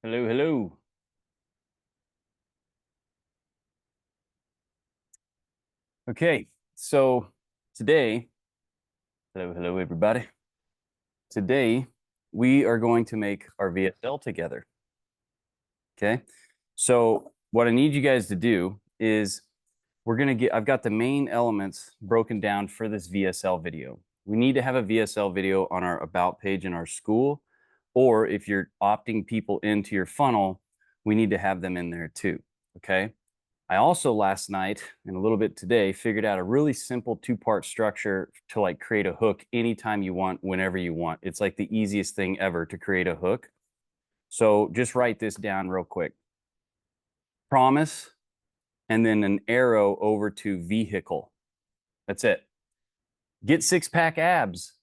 Hello, hello. Okay, so today, hello, everybody. Today, we are going to make our VSL together. Okay, so what I need you guys to do is I've got the main elements broken down for this VSL video. We need to have a VSL video on our about page in our Skool, or if you're opting people into your funnel, we need to have them in there too. Okay. I also last night and a little bit today figured out a really simple two-part structure to like create a hook anytime you want, whenever you want. It's like the easiest thing ever to create a hook. So just write this down real quick. Promise, and then an arrow over to vehicle. That's it. Get six-pack abs.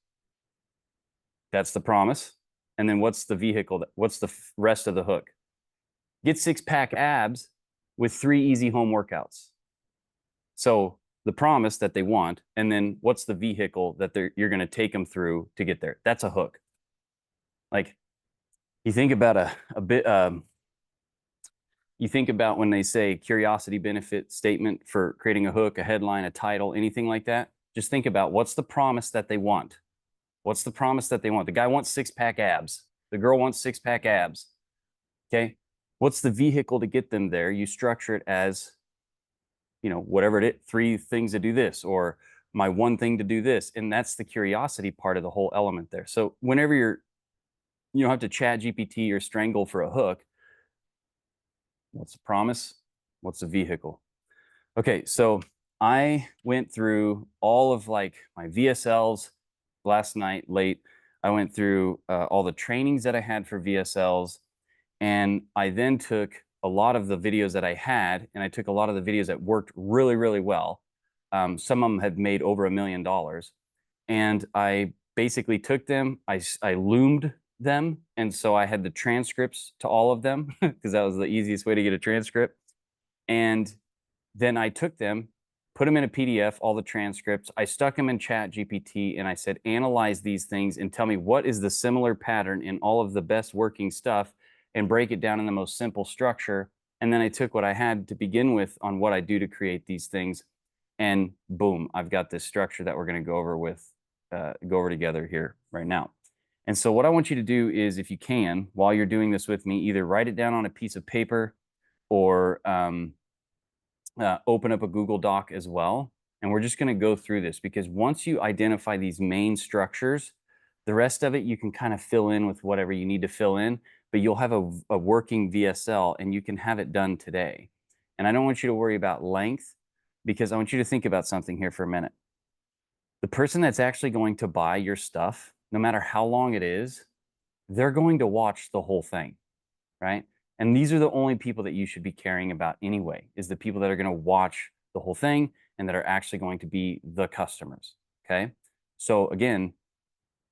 That's the promise. And then what's the vehicle? What's the rest of the hook? Get six-pack abs with 3 easy home workouts. So the promise that they want, and then what's the vehicle that you're going to take them through to get there? That's a hook. Like you think about a bit, you think about when they say curiosity benefit statement for creating a hook, a headline, a title, anything like that. Just think about what's the promise that they want. What's the promise that they want? The guy wants six-pack abs. The girl wants six-pack abs. Okay. What's the vehicle to get them there? You structure it as, whatever it is, 3 things to do this, or my one thing to do this. And that's the curiosity part of the whole element there. So whenever you don't have to chat GPT or strangle for a hook, what's the promise? What's the vehicle? Okay. So I went through all of like my VSLs last night late. I went through all the trainings that I had for VSLs. And I then took a lot of the videos that I had, and I took a lot of the videos that worked really, really well. Some of them had made over $1 million. And I basically took them, I loomed them. And so I had the transcripts to all of them because that was the easiest way to get a transcript. And then I took them, put them in a PDF, all the transcripts. I stuck them in Chat GPT and I said, analyze these things and tell me what is the similar pattern in all of the best working stuff, and break it down in the most simple structure. And then I took what I had to begin with on what I do to create these things, and boom, I've got this structure that we're going to go over together here right now. And so what I want you to do is, if you can, while you're doing this with me, either write it down on a piece of paper or open up a Google Doc as well. And we're just going to go through this, because once you identify these main structures, the rest of it you can kind of fill in with whatever you need to fill in, but you'll have a working VSL and you can have it done today. And I don't want you to worry about length, because I want you to think about something here for a minute. The person that's actually going to buy your stuff, no matter how long it is, they're going to watch the whole thing, right? And these are the only people that you should be caring about anyway, is the people that are going to watch the whole thing and that are actually going to be the customers, okay? So again,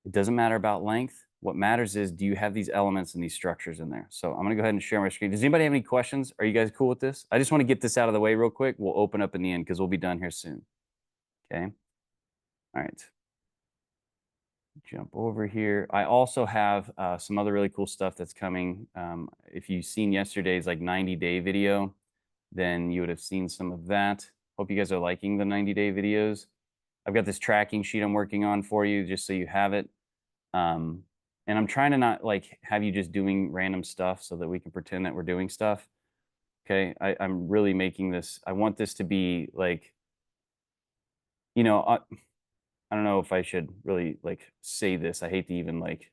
it doesn't matter about length. What matters is, do you have these elements and these structures in there? So I'm going to go ahead and share my screen. Does anybody have any questions? Are you guys cool with this? I just want to get this out of the way real quick. We'll open up in the end because we'll be done here soon. Okay. All right. Jump over here. I also have some other really cool stuff that's coming. If you've seen yesterday's like 90-day video, then you would have seen some of that. Hope you guys are liking the 90-day videos. I've got this tracking sheet I'm working on for you just so you have it. And I'm trying to not like have you just doing random stuff so that we can pretend that we're doing stuff. Okay. I'm really making this, I want this to be like, I don't know if I should really like say this. I hate to even like,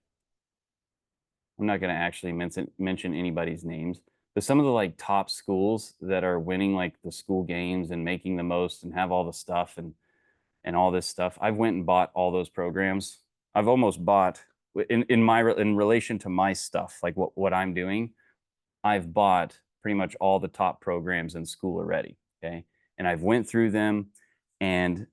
I'm not going to actually mention anybody's names, but some of the like top schools that are winning like the school games and making the most and have all the stuff and all this stuff, I've went and bought all those programs. I've almost bought in relation to my stuff, like what I'm doing, I've bought pretty much all the top programs in Skool already. Okay. And I've went through them, and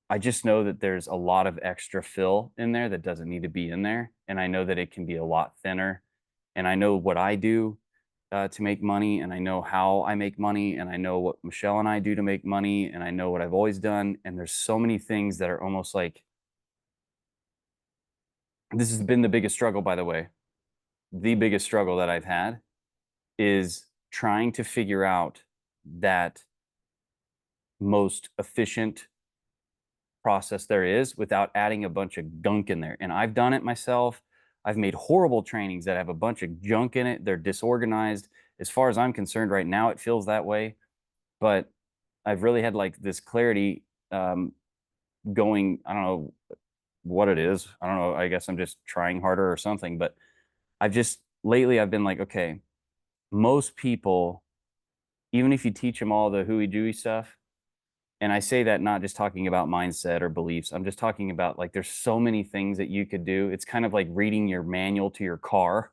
I just know that there's a lot of extra fill in there that doesn't need to be in there. And I know that it can be a lot thinner. And I know what I do to make money, and I know how I make money, and I know what Michelle and I do to make money, and I know what I've always done. And there's so many things that are almost like, this has been the biggest struggle, by the way. the biggest struggle that I've had is trying to figure out that most efficient process there is without adding a bunch of gunk in there. And I've done it myself. I've made horrible trainings that have a bunch of junk in it. They're disorganized. As far as I'm concerned, right now, it feels that way. But I've really had like this clarity going. I don't know what it is. I don't know. I guess I'm just trying harder or something. But I've just lately, I've been like, okay, most people, even if you teach them all the hooey dooey stuff, and I say that not just talking about mindset or beliefs. I'm just talking about like there's so many things that you could do. It's kind of like reading your manual to your car.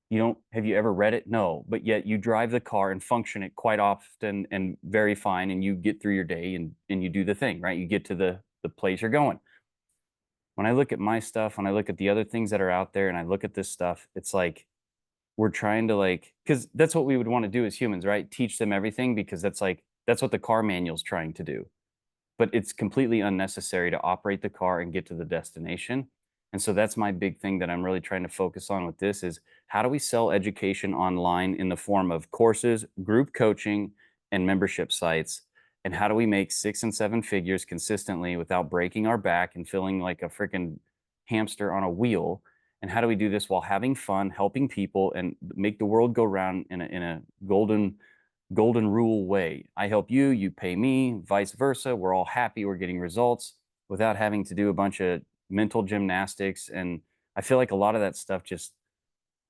You don't have you ever read it? No, but yet you drive the car and function it quite often and very fine, and you get through your day and you do the thing, right? You get to the place you're going. When I look at my stuff, when I look at the other things that are out there and I look at this stuff, it's like we're trying to like because that's what we would want to do as humans, right? Teach them everything because that's what the car manual's trying to do, but it's completely unnecessary to operate the car and get to the destination. And so that's my big thing that I'm really trying to focus on with this is how do we sell education online in the form of courses, group coaching, and membership sites? And how do we make 6 and 7 figures consistently without breaking our back and feeling like a freaking hamster on a wheel? And how do we do this while having fun, helping people, and make the world go round in a golden rule way? I help you, you pay me, vice versa. We're all happy, we're getting results without having to do a bunch of mental gymnastics. And I feel like a lot of that stuff just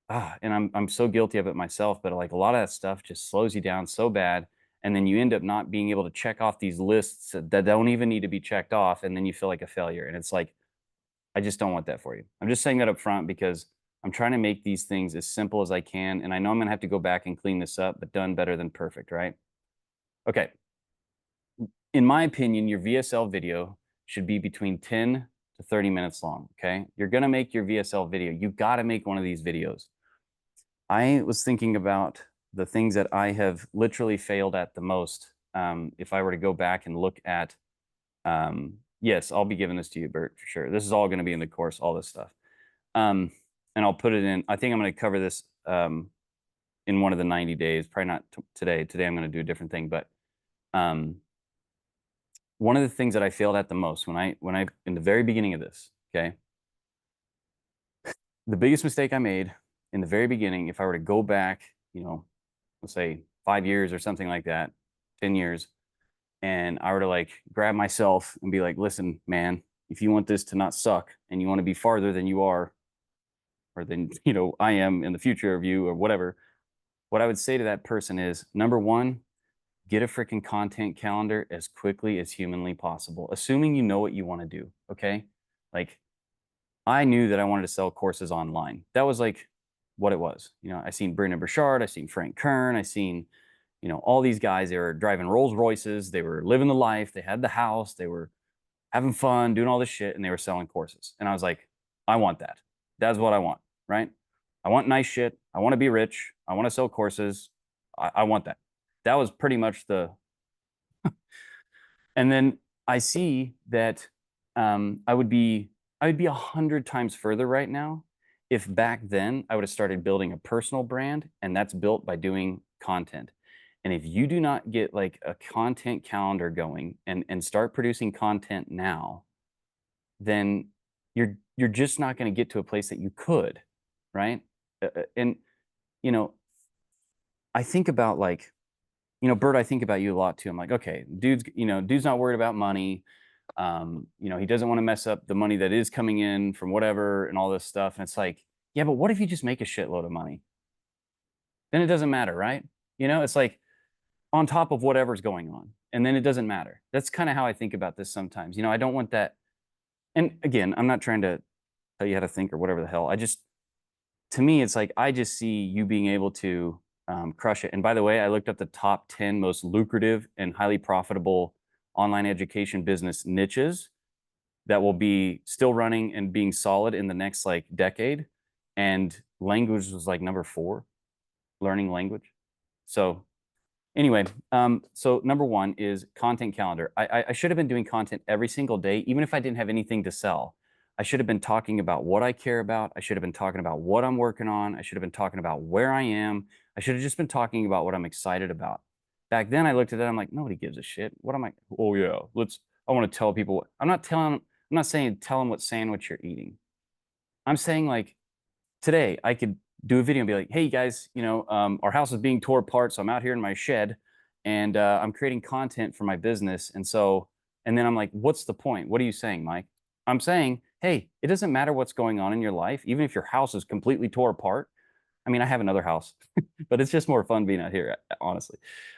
and I'm so guilty of it myself, but like a lot of that stuff just slows you down so bad. And then you end up not being able to check off these lists that don't even need to be checked off. And then you feel like a failure. And it's like, I just don't want that for you. I'm just saying that up front because I'm trying to make these things as simple as I can. And I know I'm going to have to go back and clean this up, but done better than perfect, right? Okay. In my opinion, your VSL video should be between 10 to 30 minutes long. Okay. You're going to make your VSL video. You got to make one of these videos. I was thinking about the things that I have literally failed at the most. If I were to go back and look at, yes, I'll be giving this to you, Bert, for sure. This is all going to be in the course, all this stuff. And I'll put it in, I think I'm going to cover this in one of the 90 days, probably not today. Today I'm going to do a different thing, but one of the things that I failed at the most when I in the very beginning of this, okay, the biggest mistake I made in the very beginning, if I were to go back, let's say 5 years or something like that, 10 years, and I were to like grab myself and be like, listen, man, if you want this to not suck and you want to be farther than you are, or than, I am in the future of you or whatever, what I would say to that person is, number one, get a freaking content calendar as quickly as humanly possible, assuming you know what you want to do. Okay. Like I knew that I wanted to sell courses online. That was like what it was. I seen Brendon Burchard, I seen Frank Kern, I seen, all these guys. They were driving Rolls Royces, they were living the life, they had the house, they were having fun, doing all this shit, and they were selling courses. And I was like, I want that. That's what I want, right? I want nice shit. I want to be rich. I want to sell courses. I want that. That was pretty much and then I see that I would be 100 times further right now if back then I would have started building a personal brand, and that's built by doing content. And if you do not get like a content calendar going and start producing content now, then you're just not going to get to a place that you could, right? And you know, I think about like, Bert, I think about you a lot too. I'm like, okay, dude's not worried about money. He doesn't want to mess up the money that is coming in from whatever and all this stuff. And it's like, yeah, but what if you just make a shitload of money? Then it doesn't matter, right? It's like on top of whatever's going on. And then it doesn't matter. That's kind of how I think about this sometimes. I don't want that. And again, I'm not trying to tell you how to think or whatever the hell. To me, it's like I just see you being able to crush it. And by the way, I looked up the top 10 most lucrative and highly profitable online education business niches that will be still running and being solid in the next like decade. And language was like number 4, learning language. So anyway, so number 1 is content calendar. I should have been doing content every single day, even if I didn't have anything to sell. I should have been talking about what I care about. I should have been talking about what I'm working on. I should have been talking about where I am. I should have just been talking about what I'm excited about. Back then I looked at that, I'm like, nobody gives a shit. What am I? Oh yeah, I want to tell people. I'm not saying tell them what sandwich you're eating. I'm saying like today I could do a video and be like, hey guys, our house is being tore apart, so I'm out here in my shed, and I'm creating content for my business. And then I'm like, what's the point? What are you saying, Mike? I'm saying, hey, it doesn't matter what's going on in your life, even if your house is completely tore apart. I mean, I have another house, but it's just more fun being out here, honestly.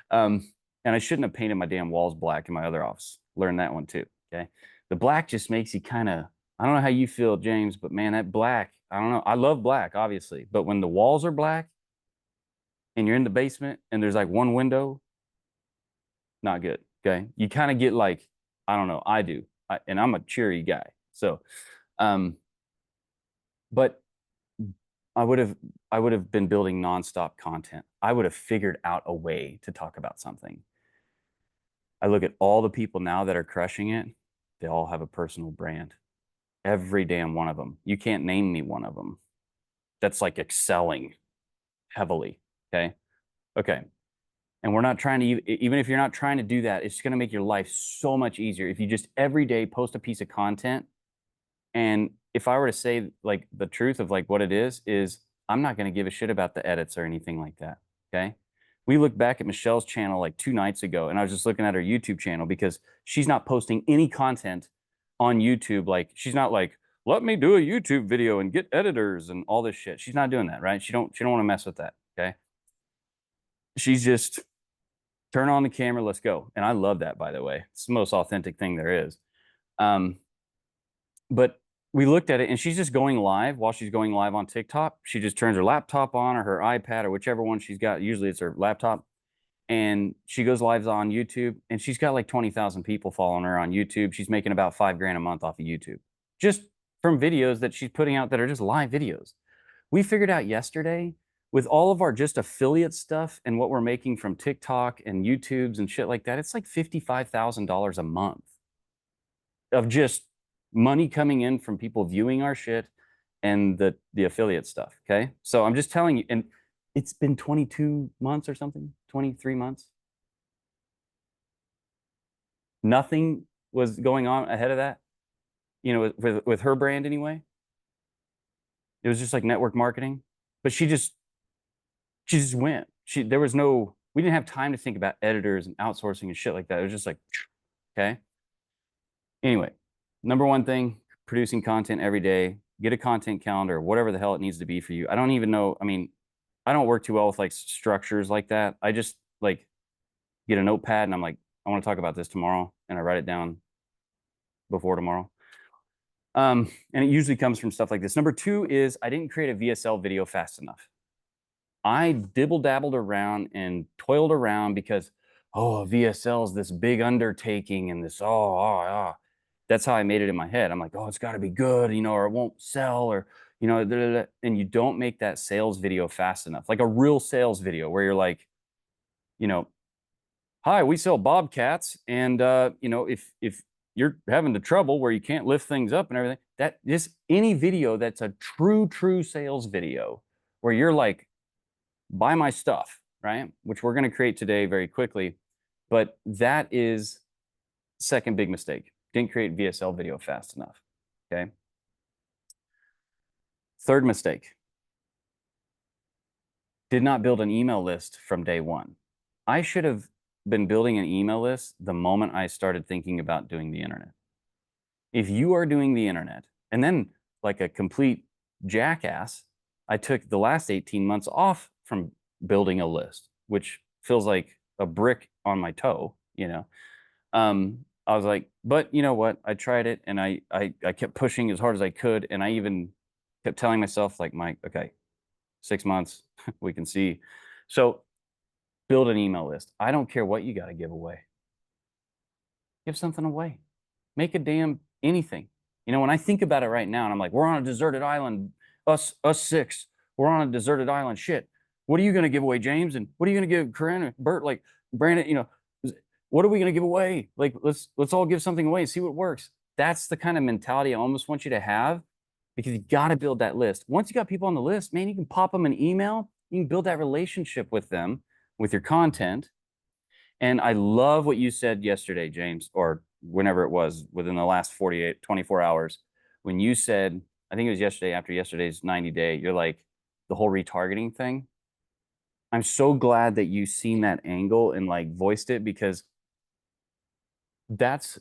And I shouldn't have painted my damn walls black in my other office. Learned that one too. Okay. The black just makes you kind of, I don't know how you feel, James, but man, that black, I don't know. I love black, obviously, but when the walls are black and you're in the basement and there's like one window, not good. Okay. You kind of get like, I don't know. I do. And I'm a cheery guy. So, um, but I would have been building nonstop content. I would have figured out a way to talk about something. I look at all the people now that are crushing it. They all have a personal brand. Every damn one of them. You can't name me one of them that's like excelling heavily. Okay. Okay. And we're not trying to, even if you're not trying to do that, it's going to make your life so much easier if you just every day post a piece of content. And if I were to say like the truth of like what it is I'm not going to give a shit about the edits or anything like that. Okay. We looked back at Michelle's channel like 2 nights ago, and I was just looking at her YouTube channel because she's not posting any content on YouTube. Like she's not like, let me do a YouTube video and get editors and all this shit. She's not doing that, right? She don't want to mess with that. Okay. She's just turn on the camera, let's go. And I love that, by the way. It's the most authentic thing there is. But we looked at it and she's just going live while she's going live on TikTok. She just turns her laptop on or her iPad or whichever one she's got. Usually it's her laptop. And she goes live on YouTube and she's got like 20,000 people following her on YouTube. She's making about $5,000 a month off of YouTube just from videos that she's putting out that are just live videos. We figured out yesterday with all of our just affiliate stuff and what we're making from TikTok and YouTubes and shit like that, it's like $55,000 a month of just money coming in from people viewing our shit and the affiliate stuff. Okay. So I'm just telling you, and it's been 22 months or something, 23 months. Nothing was going on ahead of that, with her brand anyway. It was just like network marketing, but she just went. There was no, we didn't have time to think about editors and outsourcing and shit like that. It was just like, okay. Anyway, number one thing, producing content every day, get a content calendar, whatever the hell it needs to be for you. I don't even know. I mean, I don't work too well with like structures like that. I just like get a notepad and I'm like, I want to talk about this tomorrow. And I write it down before tomorrow. And it usually comes from stuff like this. Number two is I didn't create a VSL video fast enough. I dibble-dabbled around and toiled around because, oh, VSL is this big undertaking and this, that's how I made it in my head. I'm like, oh, it's got to be good, or it won't sell, or, and you don't make that sales video fast enough, like a real sales video where you're like, hi, we sell Bobcats. And, if you're having the trouble where you can't lift things up and everything, that is any video that's a true sales video where you're like, buy my stuff, right? Which we're going to create today very quickly. But that is second big mistake. Didn't create VSL video fast enough. Okay. Third mistake. Did not build an email list from day one. I should have been building an email list the moment I started thinking about doing the internet. If you are doing the internet, and then like a complete jackass, I took the last 18 months off from building a list, which feels like a brick on my toe, I was like, but you know what? I tried it and I kept pushing as hard as I could. And I even kept telling myself like, Mike, okay, 6 months, we can see. So build an email list. I don't care what you got to give away. Give something away. Make a damn anything. When I think about it right now and I'm like, we're on a deserted island, us six, we're on a deserted island. Shit. What are you going to give away, James? And what are you going to give Corinne, Bert, like Brandon, what are we going to give away? Like, let's all give something away and see what works. That's the kind of mentality I almost want you to have, because you got to build that list. Once you want you to have, because you got to build that list. Once you got people on the list, man, you can pop them an email. You can build that relationship with them with your content. And I love what you said yesterday, James, or whenever it was within the last 48, 24 hours, when you said, I think it was yesterday after yesterday's 90-day, you're like, the whole retargeting thing. I'm so glad that you seen that angle and like voiced it, because that's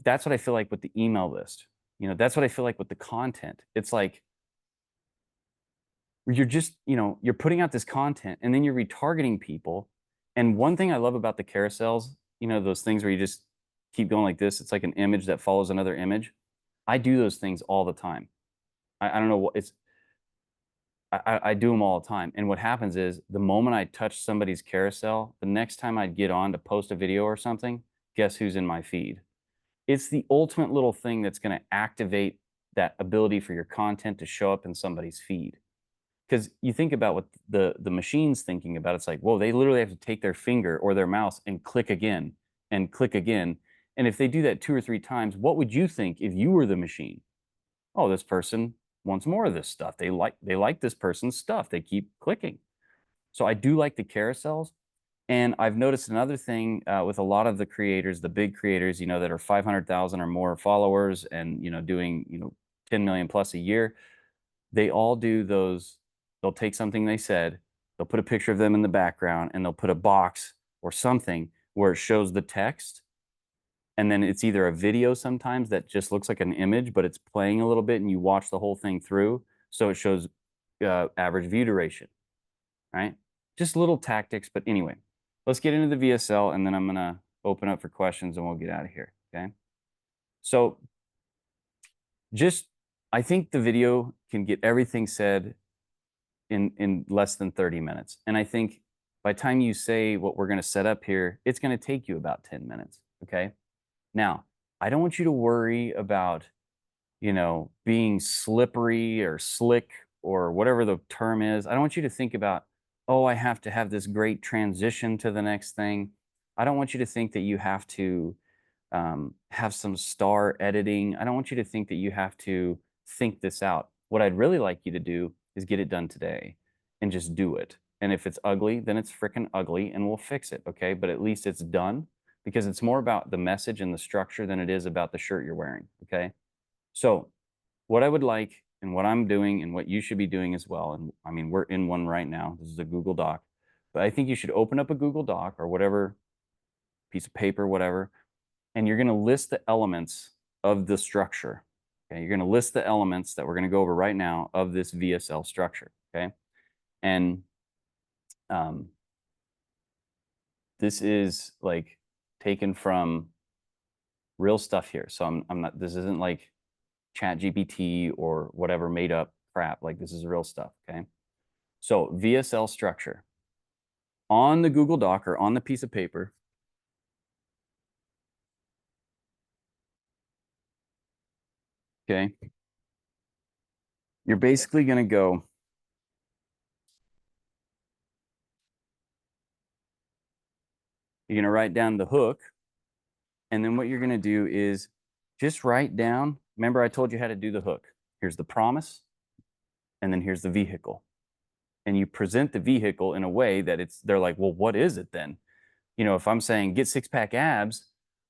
that's what I feel like with the email list. That's what I feel like with the content. It's like you're just, you're putting out this content and then you're retargeting people. And one thing I love about the carousels, those things where you just keep going like this, it's like an image that follows another image. I do those things all the time. I don't know what it's, I do them all the time. And what happens is the moment I touch somebody's carousel, the next time I get on to post a video or something, guess who's in my feed? It's the ultimate little thing that's going to activate that ability for your content to show up in somebody's feed. Because you think about what the machine's thinking about. It's like, whoa, they literally have to take their finger or their mouse and click again and click again. And if they do that 2 or 3 times, what would you think if you were the machine? Oh, this person wants more of this stuff. They like this person's stuff. They keep clicking. So I do like the carousels. And I've noticed another thing with a lot of the creators, the big creators, that are 500,000 or more followers and, doing, 10 million plus a year. They all do those. They'll take something they said, they'll put a picture of them in the background, and they'll put a box or something where it shows the text. And then it's either a video sometimes that just looks like an image, but it's playing a little bit and you watch the whole thing through. So it shows average view duration, right? Just little tactics. But anyway, let's get into the VSL, and then I'm going to open up for questions and we'll get out of here. Okay. So I think the video can get everything said in less than 30 minutes. And I think by the time you say what we're going to set up here, it's going to take you about 10 minutes. Okay. Now, I don't want you to worry about, being slippery or slick or whatever the term is. I don't want you to think about, oh, I have to have this great transition to the next thing. I don't want you to think that you have to have some star editing. I don't want you to think that you have to think this out. What I'd really like you to do is get it done today and just do it. And if it's ugly, then it's freaking ugly and we'll fix it. Okay. But at least it's done, because it's more about the message and the structure than it is about the shirt you're wearing. Okay. So what I would like, and what I'm doing and what you should be doing as well, and I mean, we're in one right now. This is a Google Doc, but I think you should open up a Google Doc or whatever piece of paper, whatever, and you're going to list the elements of the structure. Okay. You're going to list the elements that we're going to go over right now of this VSL structure. Okay. And this is like taken from real stuff here. So I'm not, this isn't like Chat GPT or whatever made up crap. Like, this is real stuff. Okay. So VSL structure on the Google Doc or on the piece of paper. Okay. You're basically going to go, you're going to write down the hook. And then what you're going to do is just write down. Remember, I told you how to do the hook. Here's the promise. And then here's the vehicle. And you present the vehicle in a way that they're like, well, what is it then? If I'm saying get 6-pack abs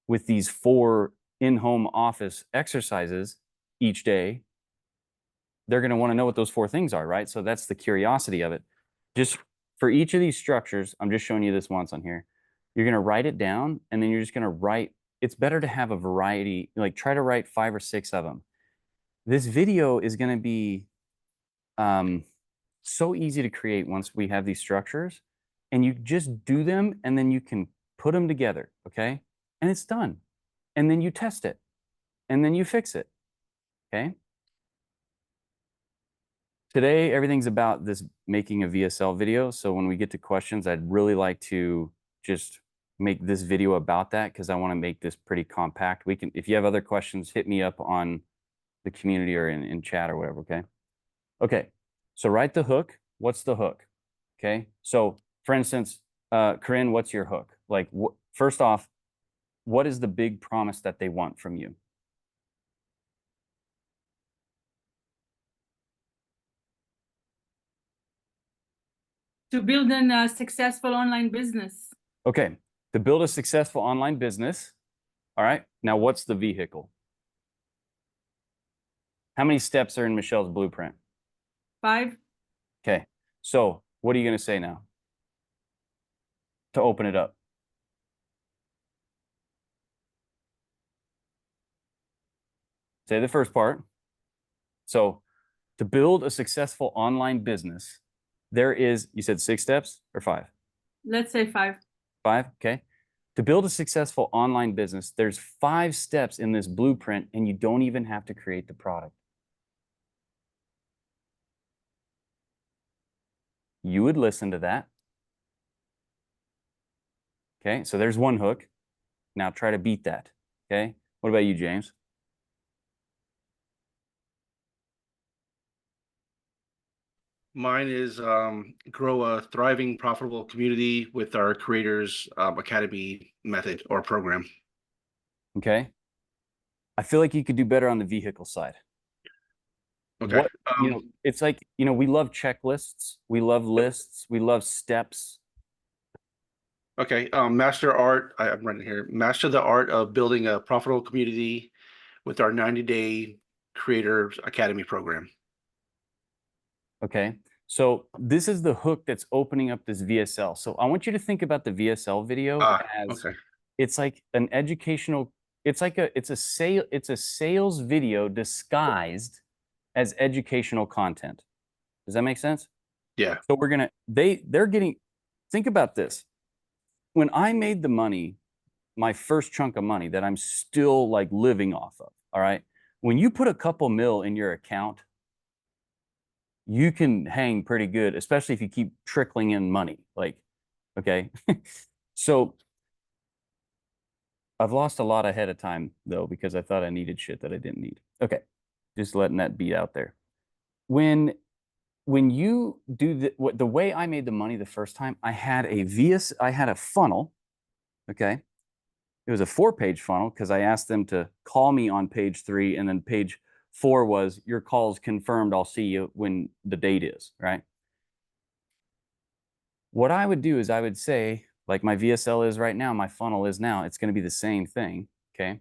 with these 4 in-home office exercises each day, they're going to want to know what those 4 things are, right? So that's the curiosity of it. Just for each of these structures, I'm just showing you this once on here. You're going to write it down, and then you're just going to write. It's better to have a variety, like try to write 5 or 6 of them. This video is going to be so easy to create once we have these structures, and you just do them, and then you can put them together. Okay. And it's done. And then you test it, and then you fix it. Okay. Today, everything's about this making a VSL video. So when we get to questions, I'd really like to just make this video about that, because I want to make this pretty compact. If you have other questions, hit me up on the community or in chat or whatever. Okay. Okay. So write the hook. What's the hook? Okay. So for instance, Corinne, what's your hook? Like, first off, what is the big promise that they want from you? To build a successful online business. Okay, to build a successful online business. All right, now what's the vehicle? How many steps are in Michelle's blueprint? 5. Okay, so what are you going to say now to open it up? Say the first part. So to build a successful online business, there is, you said 6 steps or 5? Let's say 5. 5, okay. To build a successful online business, there's 5 steps in this blueprint, and you don't even have to create the product. You would listen to that. Okay, so there's one hook. Now try to beat that. Okay, what about you, James? Mine is grow a thriving, profitable community with our creators academy method or program. Okay. I feel like you could do better on the vehicle side. Okay. What, it's like, we love checklists, we love lists, we love steps. Okay. Master art. I'm running here. Master the art of building a profitable community with our 90-day creators academy program. Okay. So this is the hook that's opening up this VSL. So I want you to think about the VSL video as okay. it's like an educational, it's a sales video disguised as educational content. Does that make sense? Yeah. So they're getting, think about this. When I made the money, my first chunk of money that I'm still like living off of, all right? When you put a couple mil in your account, you can hang pretty good, especially if you keep trickling in money. Like, okay. So I've lost a lot ahead of time though, because I thought I needed shit that I didn't need. Okay. Just letting that be out there. When you do the way I made the money the first time, I had a funnel. Okay. It was a 4-page funnel because I asked them to call me on page 3, and then page 4 was your call's confirmed. I'll see you when the date is, right? What I would do is I would say, like my VSL is right now, my funnel is now, it's going to be the same thing. Okay.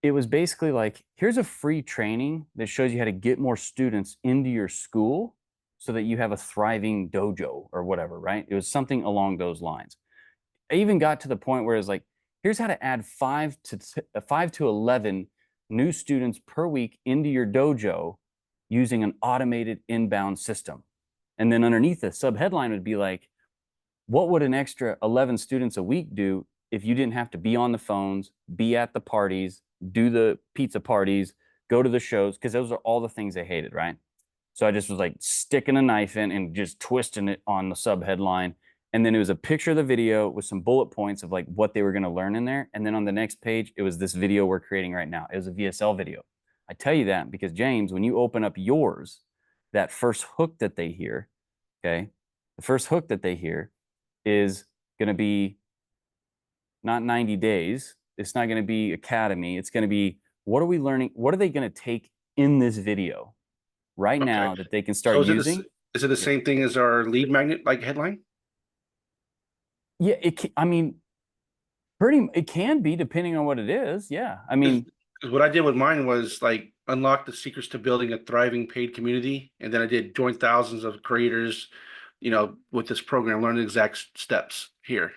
It was basically like, here's a free training that shows you how to get more students into your school so that you have a thriving dojo or whatever, right? It was something along those lines. I even got to the point where it's like, here's how to add 5 to 11 new students per week into your dojo using an automated inbound system. And then underneath the subheadline would be like, what would an extra 11 students a week do if you didn't have to be on the phones, be at the parties, do the pizza parties, go to the shows? Because those are all the things I hated, right? So I just was like sticking a knife in and just twisting it on the subheadline. And then it was a picture of the video with some bullet points of like what they were going to learn in there. And then on the next page, it was this video we're creating right now. It was a VSL video. I tell you that because, James, when you open up yours, that first hook that they hear, okay, the first hook that they hear is going to be not 90 days. It's not going to be academy. It's going to be, what are we learning? What are they going to take in this video right now that they can start using? Is it the same thing as our lead magnet like headline? Yeah, I mean, it can be depending on what it is. Yeah. I mean, because what I did with mine was like unlock the secrets to building a thriving paid community. And then I did join thousands of creators, with this program, learn the exact steps here.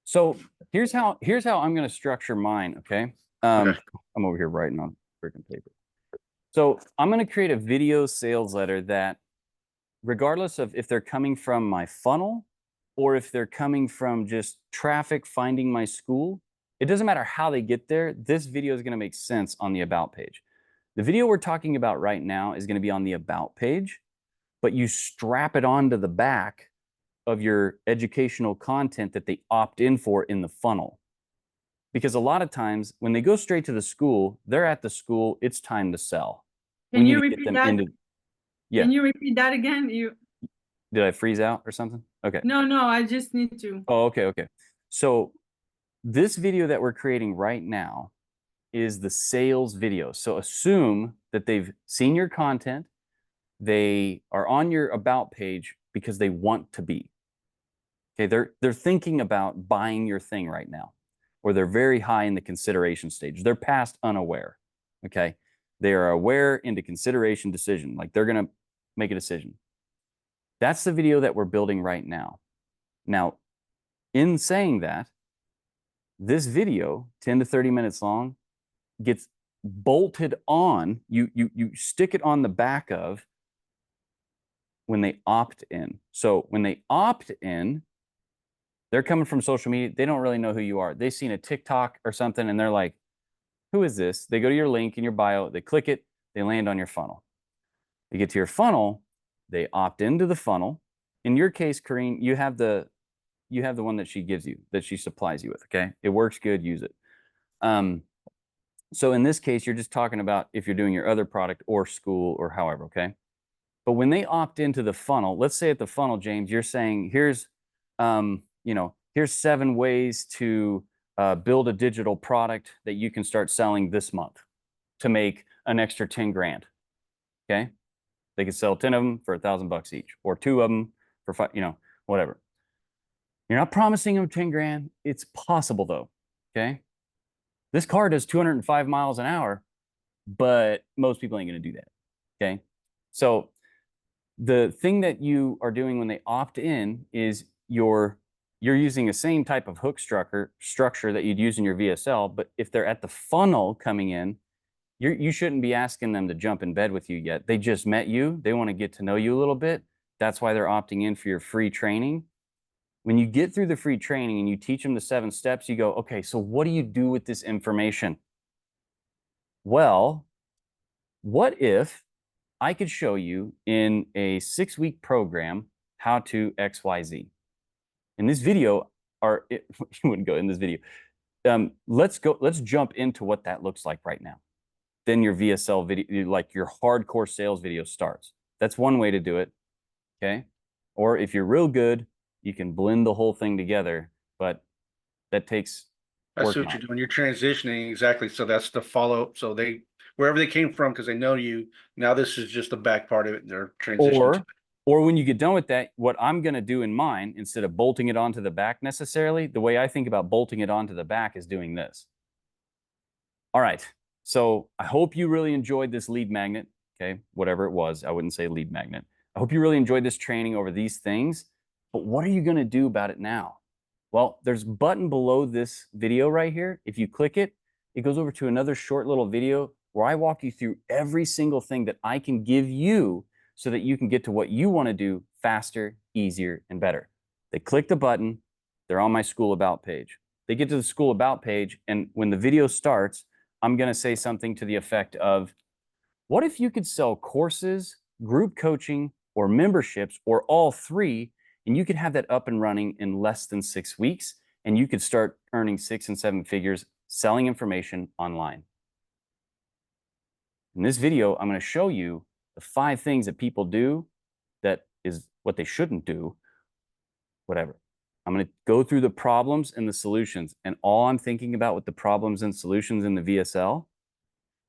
So here's how I'm going to structure mine. Okay. Okay. I'm over here writing on freaking paper. So I'm going to create a video sales letter that, regardless of if they're coming from my funnel or if they're coming from just traffic finding my school, it doesn't matter how they get there. This video is going to make sense on the about page. The video we're talking about right now is going to be on the about page, but you strap it onto the back of your educational content that they opt in for in the funnel. Because a lot of times when they go straight to the school, they're at the school, it's time to sell. Can you repeat that? Yeah. Can you repeat that again? Did I freeze out or something? Okay. No, I just need to. Oh, okay. So this video that we're creating right now is the sales video. So assume that they've seen your content, they are on your about page because they want to be. Okay, they're thinking about buying your thing right now, or they're very high in the consideration stage. They're past unaware. Okay, they are aware into consideration decision, like they're gonna make a decision. That's the video that we're building right now. Now, in saying that, this video, 10 to 30 minutes long, gets bolted on. You stick it on the back of when they opt in. So when they opt in, they're coming from social media. They don't really know who you are. They've seen a TikTok or something and they're like, who is this? They go to your link in your bio, they click it, they land on your funnel. They get to your funnel, they opt into the funnel. In your case, Kareen, you have the one that she gives you, that she supplies you with, okay? It works good, use it. So in this case, you're just talking about if you're doing your other product or Skool or however, okay? But when they opt into the funnel, let's say at the funnel, James, you're saying, here's, here's 7 ways to build a digital product that you can start selling this month to make an extra 10 grand, okay? They could sell 10 of them for $1,000 each, or 2 of them for 5, whatever. You're not promising them 10 grand. It's possible though, okay? This car does 205 miles an hour, but most people ain't gonna do that, okay? So the thing that you are doing when they opt in is you're using the same type of hook structure that you'd use in your VSL, but if they're at the funnel coming in, you shouldn't be asking them to jump in bed with you yet. They just met you. They want to get to know you a little bit. That's why they're opting in for your free training. When you get through the free training and you teach them the 7 steps, you go, okay, so what do you do with this information? Well, what if I could show you in a 6-week program how to XYZ? In this video, you wouldn't go in this video. Let's jump into what that looks like right now. Then your VSL video, like your hardcore sales video starts. That's one way to do it, okay? Or if you're real good, you can blend the whole thing together, but that takes I see what you're doing. You're transitioning exactly. So that's the follow. So wherever they came from, because they know you, now this is just the back part of it. They're transitioning. Or when you get done with that, what I'm going to do in mine, instead of bolting it onto the back necessarily, the way I think about bolting it onto the back is doing this. All right. So I hope you really enjoyed this lead magnet. Okay. Whatever it was. I wouldn't say lead magnet. I hope you really enjoyed this training over these things. But what are you going to do about it now? Well, there's a button below this video right here. If you click it, it goes over to another short little video where I walk you through every single thing that I can give you so that you can get to what you want to do faster, easier, and better. They click the button. They're on my Skool About page. They get to the Skool About page, and when the video starts, I'm going to say something to the effect of, what if you could sell courses, group coaching, or memberships, or all 3, and you could have that up and running in less than 6 weeks, and you could start earning 6 and 7 figures selling information online. In this video, I'm going to show you the 5 things that people do that is what they shouldn't do, whatever. I'm going to go through the problems and the solutions, and all I'm thinking about with the problems and solutions in the VSL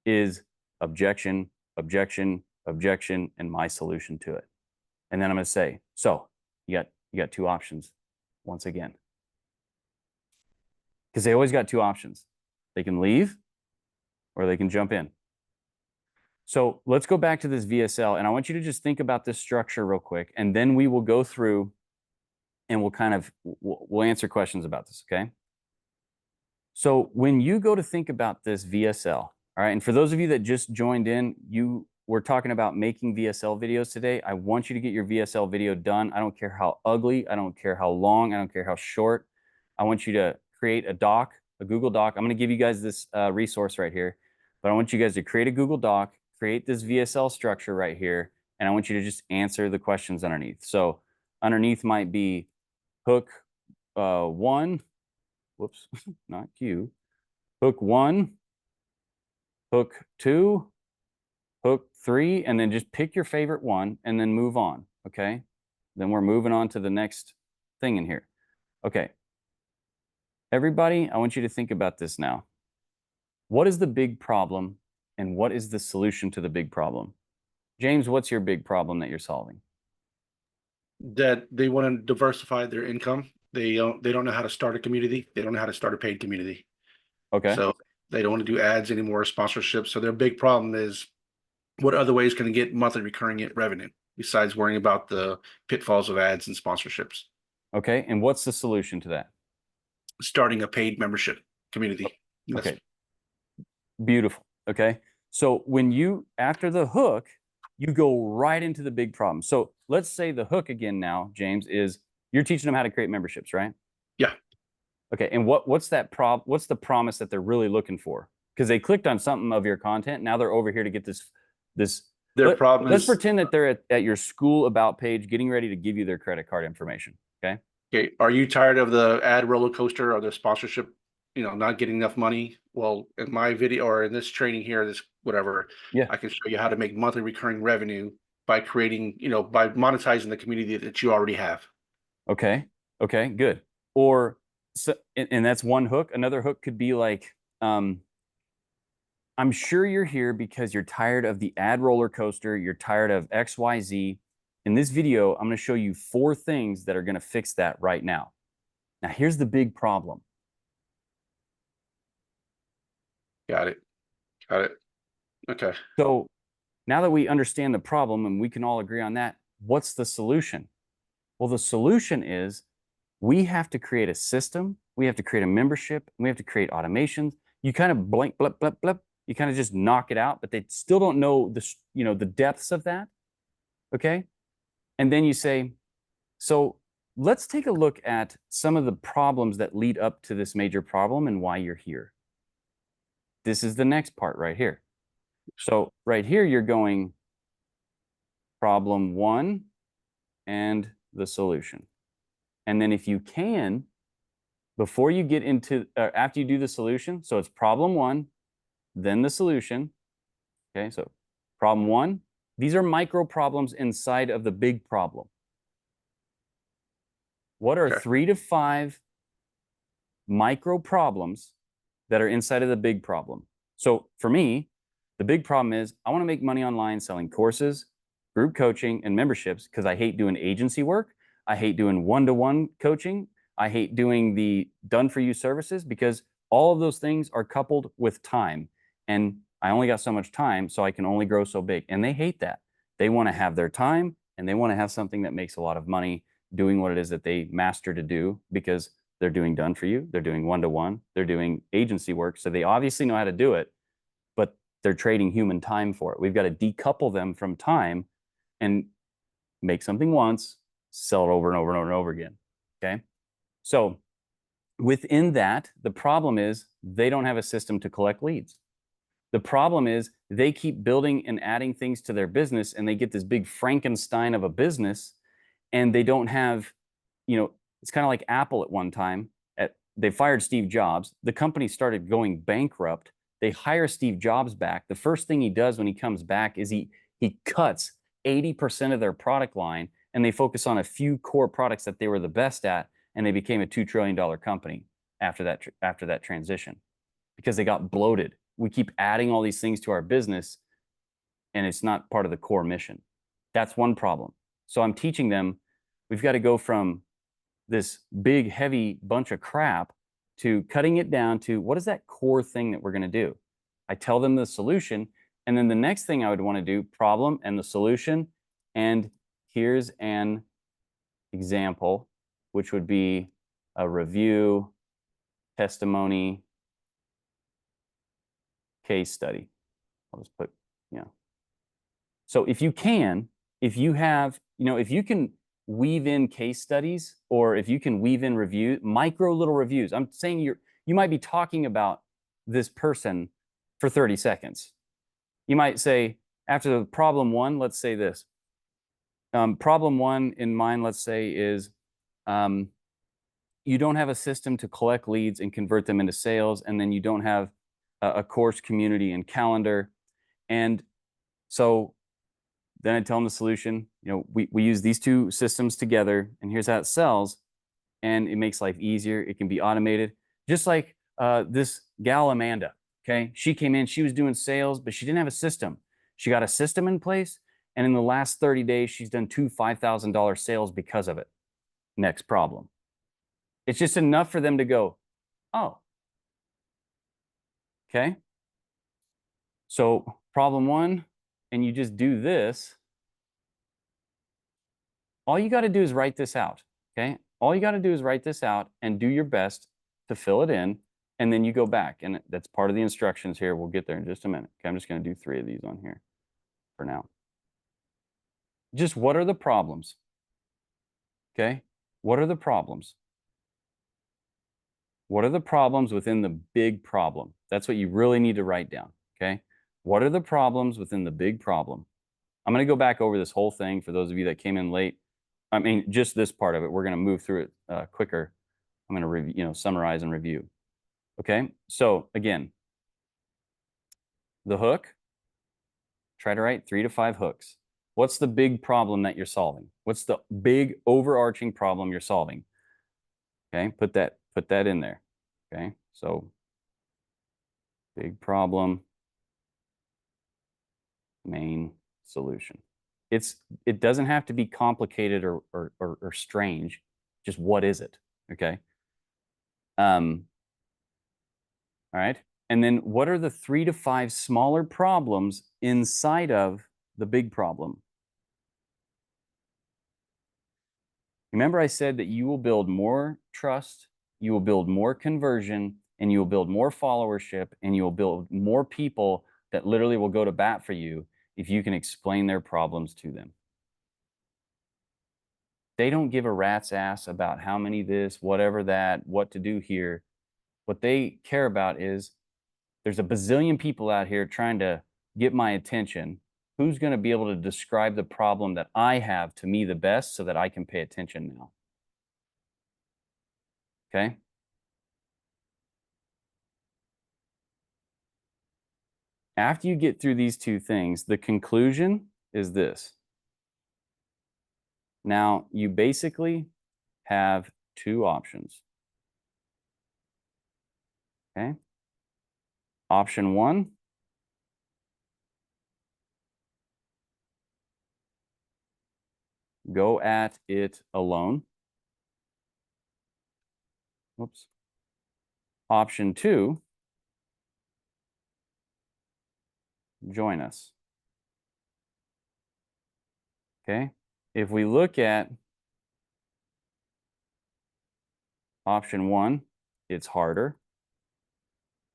is objection, objection, objection, and my solution to it. And then I'm going to say, so you got 2 options once again. Because they always got 2 options. They can leave or they can jump in. So let's go back to this VSL, and I want you to just think about this structure real quick, and then we will go through and we'll answer questions about this, okay? So when you go to think about this VSL, all right, and for those of you that just joined in, we're talking about making VSL videos today. I want you to get your VSL video done. I don't care how ugly, I don't care how long, I don't care how short. I want you to create a doc, a Google Doc. I'm going to give you guys this resource right here, but I want you guys to create a Google Doc, create this VSL structure right here, and I want you to just answer the questions underneath. So underneath might be hook 1, whoops, not Q, hook 1, hook 2, hook 3, and then just pick your favorite one and then move on, okay? Then we're moving on to the next thing in here. Okay. Everybody, I want you to think about this now. What is the big problem and what is the solution to the big problem? James, what's your big problem that you're solving? That they want to diversify their income. They don't know how to start a community. They don't know how to start a paid community. Okay. So they don't want to do ads anymore, sponsorships. So their big problem is what other ways can they get monthly recurring revenue besides worrying about the pitfalls of ads and sponsorships? Okay. And what's the solution to that? Starting a paid membership community. Okay. Beautiful. Okay. So when you, after the hook, you go right into the big problem. So let's say the hook again now, James, is you're teaching them how to create memberships, right? Yeah. Okay. And what's the promise that they're really looking for? Because they clicked on something of your content. Now they're over here to get this. Their problem Let's is pretend that they're at your Skool about page getting ready to give you their credit card information. Okay. okay, are you tired of the ad roller coaster or the sponsorship, not getting enough money? Well, in my video or in this training here, this whatever, Yeah. I can show you how to make monthly recurring revenue by creating, by monetizing the community that you already have. Okay. Okay, good. Or so, and that's one hook. Another hook could be like, I'm sure you're here because you're tired of the ad roller coaster. You're tired of XYZ. In this video, I'm going to show you 4 things that are going to fix that right now. Now, here's the big problem. Got it. Got it. Okay. So now that we understand the problem and we can all agree on that, what's the solution? Well, the solution is we have to create a system. We have to create a membership. We have to create automations. You kind of blink, blip, blip, blip. You kind of just knock it out, but they still don't know the depths of that. Okay. And then you say, so let's take a look at some of the problems that lead up to this major problem and why you're here. This is the next part right here. So right here, you're going problem 1 and the solution. And then if you can, before you get into, after you do the solution, so it's problem 1, then the solution. Okay, so problem 1, these are micro problems inside of the big problem. What are 3 to 5 micro problems that are inside of the big problem? So for me, the big problem is I want to make money online selling courses, group coaching, and memberships because I hate doing agency work. I hate doing one-to-one coaching. I hate doing the done-for-you services because all of those things are coupled with time. And I only got so much time, so I can only grow so big. And they hate that. They want to have their time, and they want to have something that makes a lot of money doing what it is that they master to do because they're doing done for you. They're doing one-to-one. They're doing agency work. So they obviously know how to do it, but they're trading human time for it. We've got to decouple them from time and make something once, sell it over and over and over and over again. Okay. So within that, the problem is they don't have a system to collect leads. The problem is they keep building and adding things to their business and they get this big Frankenstein of a business and they don't have, it's kind of like Apple at one time. They fired Steve Jobs. The company started going bankrupt. They hire Steve Jobs back. The first thing he does when he comes back is he cuts 80% of their product line and they focus on a few core products that they were the best at, and they became a $2 trillion company after that transition because they got bloated. We keep adding all these things to our business and it's not part of the core mission. That's one problem. So I'm teaching them, we've got to go from this big, heavy bunch of crap to cutting it down to what is that core thing that we're going to do? I tell them the solution. And then the next thing I would want to do, problem and the solution. And here's an example, which would be a review, testimony, case study. I'll just put, So if you can weave in case studies, or if you can weave in micro little reviews. I'm saying you might be talking about this person for 30 seconds. You might say, after the problem 1, let's say this. Problem 1 in mine, let's say, is you don't have a system to collect leads and convert them into sales, and then you don't have a course community and calendar. And so then I tell them the solution. We use these 2 systems together, and here's how it sells, and it makes life easier. It can be automated. Just like this gal, Amanda, okay? She came in, she was doing sales, but she didn't have a system. She got a system in place, And in the last 30 days, she's done 2 $5,000 sales because of it. Next problem. It's just enough for them to go, oh, okay. So problem one, and you just do this. All you got to do is write this out, okay? All you got to do is write this out and do your best to fill it in, and then you go back. And that's part of the instructions here. We'll get there in just a minute. Okay, I'm just going to do 3 of these on here for now. Just what are the problems? Okay, what are the problems? What are the problems within the big problem? That's what you really need to write down, okay? What are the problems within the big problem? I'm going to go back over this whole thing for those of you that came in late. I mean, just this part of it. We're going to move through it quicker. I'm going to summarize and review. Okay, so again, the hook, try to write 3 to 5 hooks. What's the big problem that you're solving? What's the big overarching problem you're solving? Okay, put that in there. Okay, so big problem, main solution. It doesn't have to be complicated or strange. Just what is it? Okay. All right. And then what are the 3 to 5 smaller problems inside of the big problem? Remember I said that you will build more trust, you will build more conversion, and you will build more followership, and you will build more people that literally will go to bat for you if you can explain their problems to them. They don't give a rat's ass about how many this, whatever that, what to do here. What they care about is there's a bazillion people out here trying to get my attention. Who's going to be able to describe the problem that I have to me the best so that I can pay attention now? Okay? After you get through these 2 things, the conclusion is this. Now, you basically have 2 options. Okay? Option 1, go at it alone. Whoops. Option 2, join us. Okay? If we look at option 1, it's harder,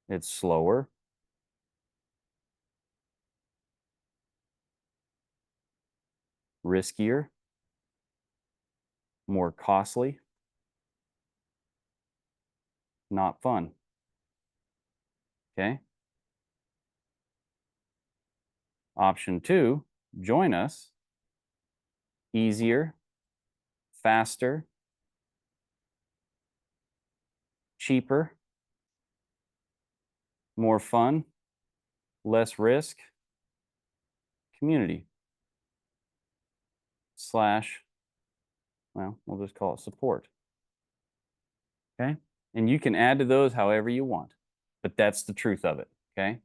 it's slower, riskier, more costly, not fun. Okay? Option 2, join us, easier, faster, cheaper, more fun, less risk, community / well, we'll just call it support. Okay? And you can add to those however you want, but that's the truth of it. Okay?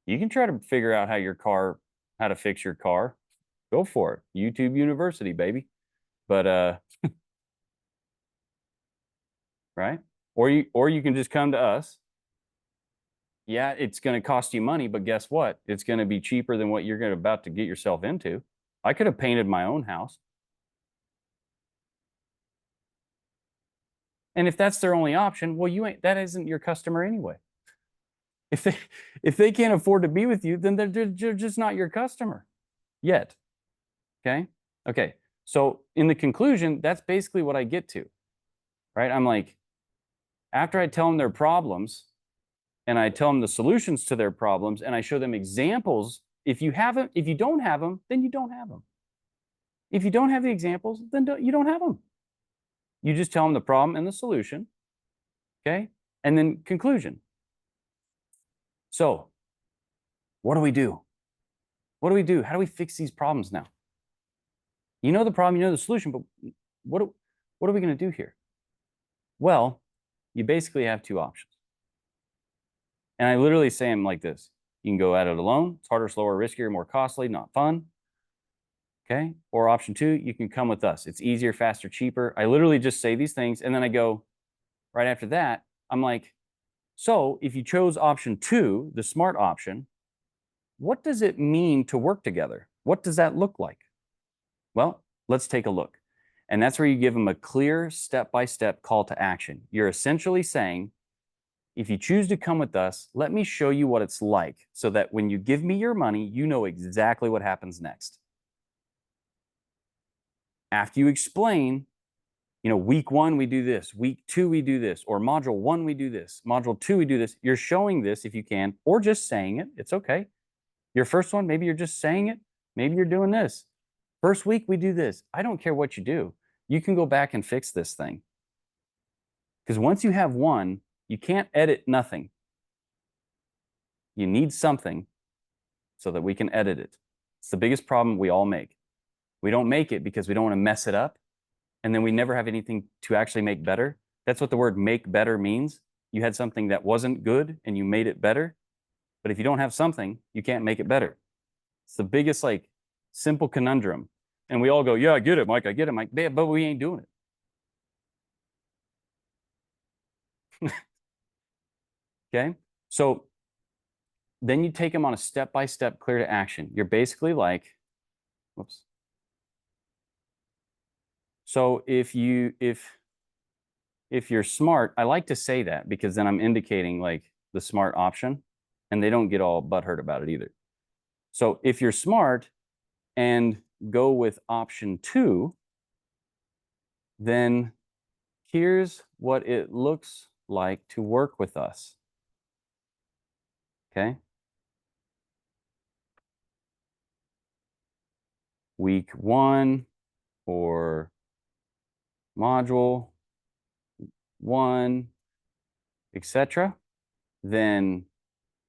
You can try to figure out how to fix your car. Go for it. YouTube University, baby. But right? Or you can just come to us. Yeah, it's going to cost you money, but guess what? It's going to be cheaper than what you're about to get yourself into. I could have painted my own house. And if that's their only option, well, that isn't your customer anyway. If they can't afford to be with you, then they're just not your customer yet. Okay? Okay. So in the conclusion, that's basically what I get to. Right? I'm like, after I tell them their problems and I tell them the solutions to their problems and I show them examples, if you don't have them, then you don't have them. If you don't have the examples, then you don't have them. You just tell them the problem and the solution. Okay? And then conclusion. So, what do we do? What do we do? How do we fix these problems now? You know the problem, you know the solution, but what are we going to do here? Well, you basically have 2 options. And I literally say them like this. You can go at it alone. It's harder, slower, riskier, more costly, not fun. Okay. Or option 2, you can come with us. It's easier, faster, cheaper. I literally just say these things. And then I go right after that, I'm like, so if you chose option 2, the smart option, what does it mean to work together? What does that look like? Well, let's take a look. And that's where you give them a clear step-by-step call to action. You're essentially saying, if you choose to come with us, let me show you what it's like so that when you give me your money, you know exactly what happens next. After you explain, week 1, we do this, week 2, we do this, or module 1, we do this, module 2, we do this. You're showing this if you can, or just saying it. It's okay. Your first one, maybe you're just saying it. Maybe you're doing this. First week, we do this. I don't care what you do. You can go back and fix this thing. Because once you have one, you can't edit nothing. You need something so that we can edit it. It's the biggest problem we all make. We don't make it because we don't want to mess it up. And then we never have anything to actually make better. That's what the word make better means. You had something that wasn't good and you made it better. But if you don't have something, you can't make it better. It's the biggest, simple conundrum. And we all go, yeah, I get it, Mike. I get it, Mike. But we ain't doing it. Okay. So then you take them on a step-by-step clear to action. You're basically like, whoops. So if you're smart, I like to say that because then I'm indicating the smart option and they don't get all butthurt about it either. So if you're smart and go with option 2, then here's what it looks like to work with us. Okay. Week 1 or module 1, etc. Then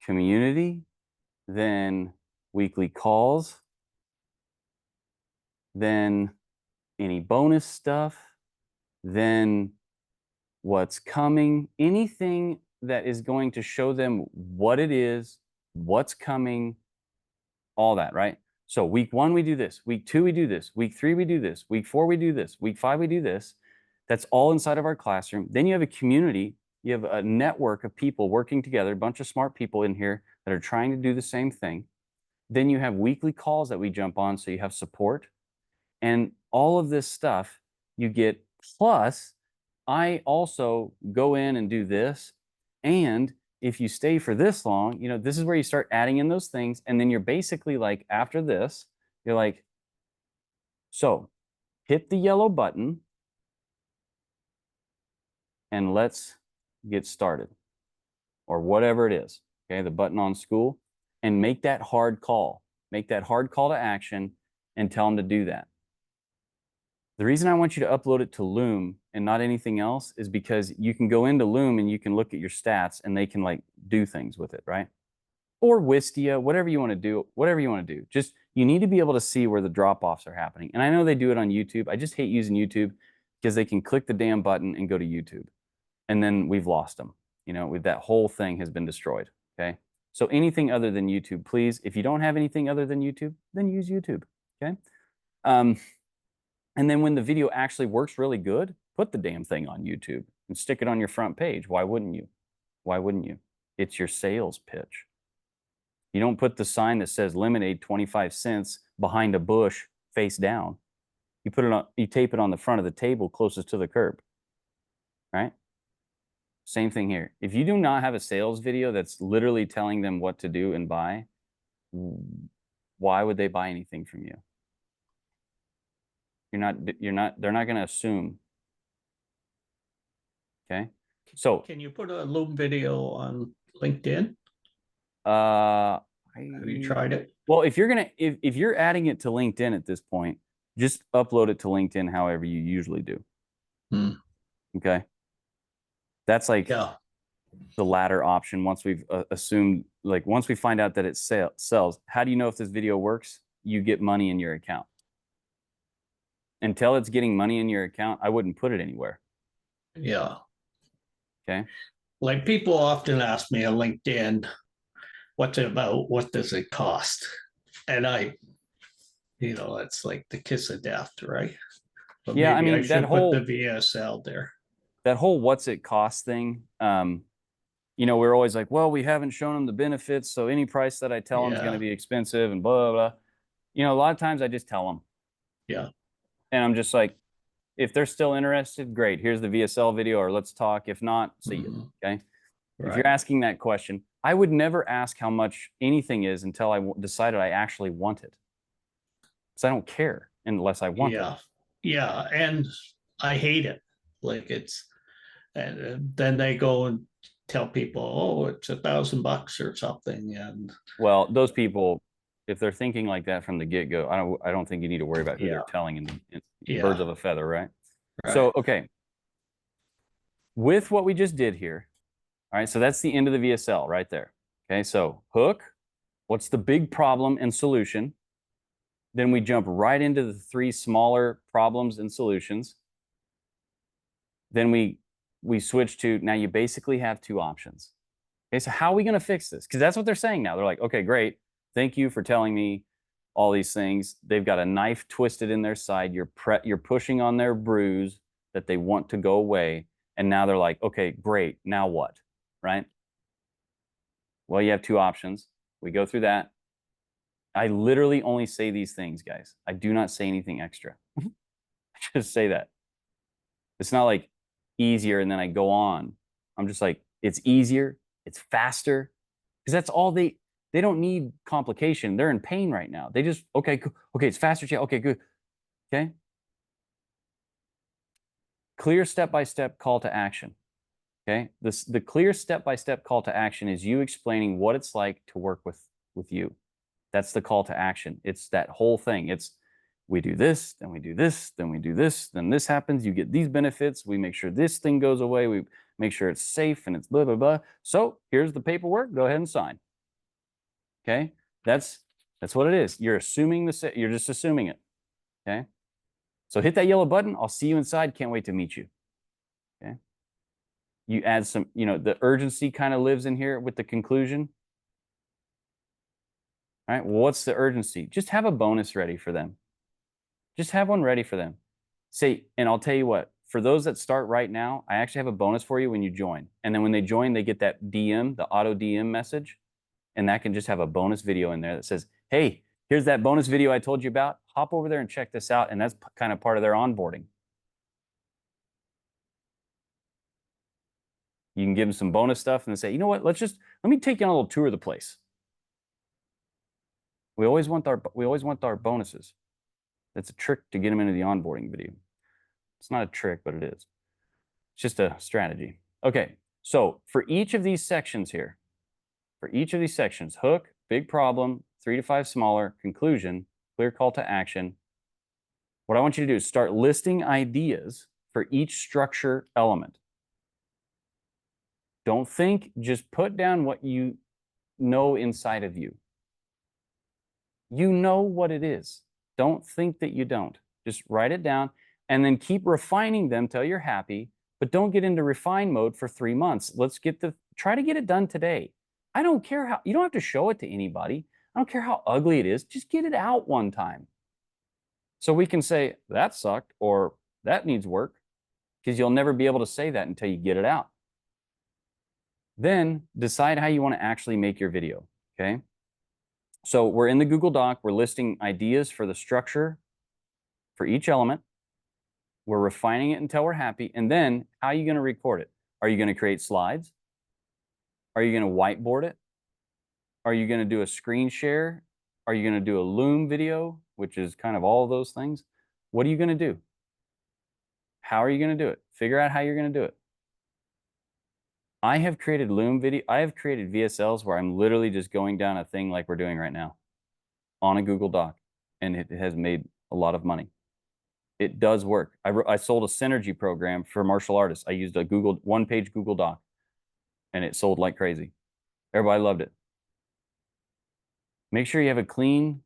community, then weekly calls, then any bonus stuff, then what's coming, anything that is going to show them what it is, what's coming, all that, right? So week 1, we do this. Week 2, we do this. Week 3, we do this. Week 4, we do this. Week 5, we do this. That's all inside of our classroom. Then you have a community. You have a network of people working together, a bunch of smart people in here that are trying to do the same thing. Then you have weekly calls that we jump on, so you have support. And all of this stuff you get. Plus, I also go in and do this. And if you stay for this long, this is where you start adding in those things. And then you're basically like, after this, you're like, so hit the yellow button and let's get started, or whatever it is. Okay, the button on Skool, and make that hard call. Make that hard call to action and tell them to do that. The reason I want you to upload it to Loom and not anything else is because you can go into Loom and you can look at your stats and they can do things with it, right? Or Wistia, whatever you want to do, whatever you want to do. Just, you need to be able to see where the drop-offs are happening. And I know they do it on YouTube. I just hate using YouTube because they can click the damn button and go to YouTube. And then we've lost them. That whole thing has been destroyed, okay? So anything other than YouTube, please. If you don't have anything other than YouTube, then use YouTube, okay? And then when the video actually works really good, put the damn thing on YouTube and stick it on your front page. Why wouldn't you? Why wouldn't you? It's your sales pitch. You don't put the sign that says lemonade 25 cents behind a bush face down. You put it on, you tape it on the front of the table closest to the curb, right? Same thing here. If you do not have a sales video that's literally telling them what to do and buy, why would they buy anything from you? They're not going to assume. Okay. So can you put a Loom video on LinkedIn? Have you tried it? Well, if you're adding it to LinkedIn at this point, just upload it to LinkedIn however you usually do. Okay. That's the latter option. Once we've assumed, once we find out that it sells, how do you know if this video works? You get money in your account. Until it's getting money in your account, I wouldn't put it anywhere. Yeah. Okay. People often ask me on LinkedIn, what's it about? What does it cost? And you know, that's like the kiss of death, right? But Yeah, I maybe mean, I that should whole put the VSL there. that whole what's it cost thing, you know, we're always like, well, we haven't shown them the benefits, so any price that I tell them is going to Yeah. be expensive and blah, blah, blah. You know, a lot of times I just tell them. Yeah. And I'm just like, if they're still interested, great. Here's the VSL video, or let's talk. If not, see you. Mhm. Okay. If Right. you're asking that question, I would never ask how much anything is until I decided I actually want it. Because I don't care unless I want it. Yeah. Yeah. And I hate it. Like it's, and then they go and tell people, oh, it's $1,000 or something. And Well, those people, if they're thinking like that from the get-go, I don't think you need to worry about who they're Yeah. telling in Yeah. birds of a feather, right? Right. So, okay. With what we just did here, all right, so that's the end of the VSL right there. Okay, so hook, what's the big problem and solution? Then we jump right into the 3 smaller problems and solutions. Then we switch to, now you basically have 2 options. Okay, so how are we going to fix this? Because that's what they're saying now. They're like, okay, great. Thank you for telling me all these things. They've got a knife twisted in their side. You're pushing on their bruise that they want to go away. And now they're like, okay, great. Now what? Right? Well, you have 2 options. We go through that. I literally only say these things, guys. I do not say anything extra. I just say that. It's not like easier and then I go on. I'm just like, it's easier, it's faster, because that's all they don't need complication. They're in pain right now. They just, okay, okay, it's faster. Yeah, okay, good. Okay. Clear step-by-step call to action. Okay. The clear step-by-step call to action is you explaining what it's like to work with you. That's the call to action. It's that whole thing. It's, we do this, then we do this, then we do this, then this happens. You get these benefits. We make sure this thing goes away. We make sure it's safe and it's blah, blah, blah. So here's the paperwork. Go ahead and sign. Okay. That's what it is. You're assuming you're just assuming it. Okay. So hit that yellow button. I'll see you inside. Can't wait to meet you. Okay. You add some, you know, the urgency kind of lives in here with the conclusion. All right. Well, what's the urgency? Just have a bonus ready for them. Just have one ready for them. Say, and I'll tell you what, for those that start right now, I actually have a bonus for you when you join. And then when they join, they get that DM, the auto DM message. And that can just have a bonus video in there that says, hey, here's that bonus video I told you about. Hop over there and check this out. And that's kind of part of their onboarding. You can give them some bonus stuff and then say, you know what, let me take you on a little tour of the place. We always want our bonuses. That's a trick to get them into the onboarding video. It's not a trick, but it is. It's just a strategy. Okay, so for each of these sections here, hook, big problem, 3 to 5 smaller, conclusion, clear call to action. What I want you to do is start listing ideas for each structure element. Don't think, just put down what you know inside of you. You know what it is. Don't think that you don't. Just write it down and then keep refining them till you're happy, but don't get into refine mode for 3 months. Try to get it done today. I don't care how, you don't have to show it to anybody. I don't care how ugly it is. Just get it out one time. So we can say that sucked or that needs work, because you'll never be able to say that until you get it out. Then decide how you want to actually make your video. Okay. So we're in the Google Doc. We're listing ideas for the structure for each element. We're refining it until we're happy. And then how are you going to record it? Are you going to create slides? Are you going to whiteboard it? Are you going to do a screen share? Are you going to do a Loom video, which is kind of all of those things? What are you going to do? How are you going to do it? Figure out how you're going to do it. I have created Loom video. I have created VSLs where I'm literally just going down a thing like we're doing right now on a Google Doc, and it has made a lot of money. It does work. I sold a synergy program for martial artists. I used a one-page Google Doc, and it sold like crazy. Everybody loved it. Make sure you have clean,